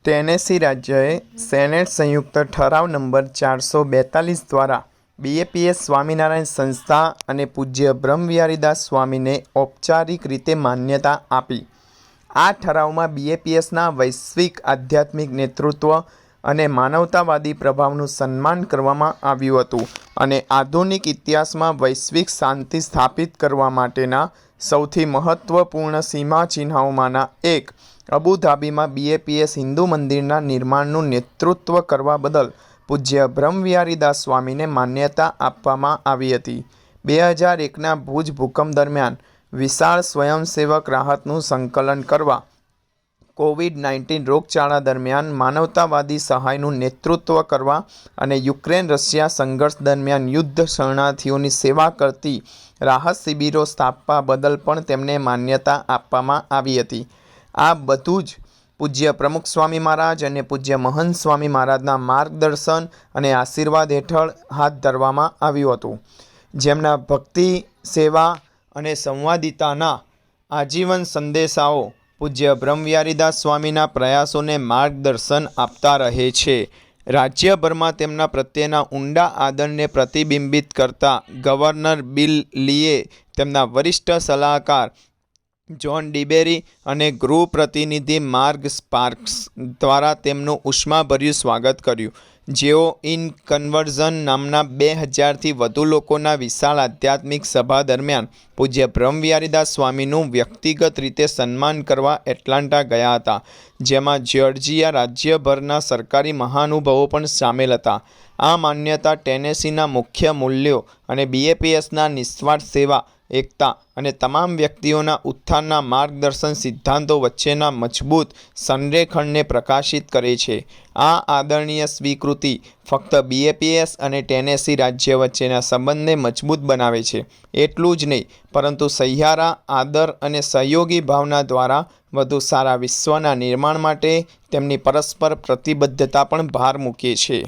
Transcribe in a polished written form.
Tennessee રાજ્યએ senate સંયુક્ત ઠરાવ number 442 દ્વારા BAPS સ્વામિનારાયણ સંસ્થા અને પૂજ્ય બ્રહ્મવિહારીદાસ સ્વામીને ઔપચારિક રીતે માન્યતા આપી। આ ઠરાવમાં BAPSના વૈશ્વિક આધ્યાત્મિક નેતૃત્વ અને માનવતાવાદી પ્રભાવનું સન્માન કરવામાં આવ્યું હતું અને આધુનિક ઇતિહાસમાં વૈશ્વિક શાંતિ સ્થાપિત કરવા માટેના સૌથી મહત્વપૂર્ણ સીમાચિહ્નોમાંના એક અબુધાબીમાં BAPS હિન્દુ મંદિરના નિર્માણનું નેતૃત્વ કરવા બદલ પૂજ્ય બ્રહ્મવિહારીદાસ સ્વામીને માન્યતા આપવામાં આવી હતી। 2001ના ભુજ ભૂકંપ દરમિયાન વિશાળ સ્વયંસેવક રાહતનું સંકલન કરવા, COVID-19 રોગચાળા દરમિયાન માનવતાવાદી સહાયનું નેતૃત્વ કરવા અને યુક્રેન રશિયા સંઘર્ષ દરમિયાન યુદ્ધ શરણાર્થીઓની સેવા કરતી રાહત શિબિરો સ્થાપવા બદલ પણ તેમને માન્યતા આપવામાં આવી હતી। આ બધું જ પૂજ્ય પ્રમુખ સ્વામી મહારાજ અને પૂજ્ય મહંત સ્વામી મહારાજના માર્ગદર્શન અને આશીર્વાદ હેઠળ હાથ ધરવામાં આવ્યું હતું, જેમના ભક્તિ, સેવા અને સંવાદિતાના આજીવન સંદેશાઓ પૂજ્ય બ્રહ્મવિહારીદાસ સ્વામીના પ્રયાસોને માર્ગદર્શન આપતા રહે છે। રાજ્યભરમાં તેમના પ્રત્યેના ઊંડા આદરને પ્રતિબિંબિત કરતા ગવર્નર બિલ લીએ તેમના વરિષ્ઠ સલાહકાર જ્હોન ડીબેરી અને ગૃહ પ્રતિનિધિ માર્ક સ્પાર્ક્સ દ્વારા તેમનું ઉષ્માભર્યું સ્વાગત કર્યું, જેઓ ઇન કન્વર્ઝન નામના 2000થી વધુ લોકોના વિશાળ આધ્યાત્મિક સભા દરમિયાન પૂજ્ય બ્રહ્મવિહારીદાસ સ્વામીનું વ્યક્તિગત રીતે સન્માન કરવા એટલાન્ટા ગયા હતા, જેમાં જ્યોર્જિયા રાજ્યભરના સરકારી મહાનુભાવો પણ સામેલ હતા। આ માન્યતા ટેનેસીના મુખ્ય મૂલ્યો અને BAPSના નિસ્વાર્થ સેવા, એકતા અને તમામ વ્યક્તિઓના ઉત્થાનના માર્ગદર્શન સિદ્ધાંતો વચ્ચેના મજબૂત સંરેખણને પ્રકાશિત કરે છે। આ આદરણીય સ્વીકૃતિ ફક્ત BAPS અને ટેનેસી રાજ્ય વચ્ચેના સંબંધને મજબૂત બનાવે છે, એટલું જ નહીં પરંતુ સહિયારા, આદર અને સહયોગી ભાવના દ્વારા વધુ સારા વિશ્વના નિર્માણ માટે તેમની પરસ્પર પ્રતિબદ્ધતા પણ ભાર મૂકે છે।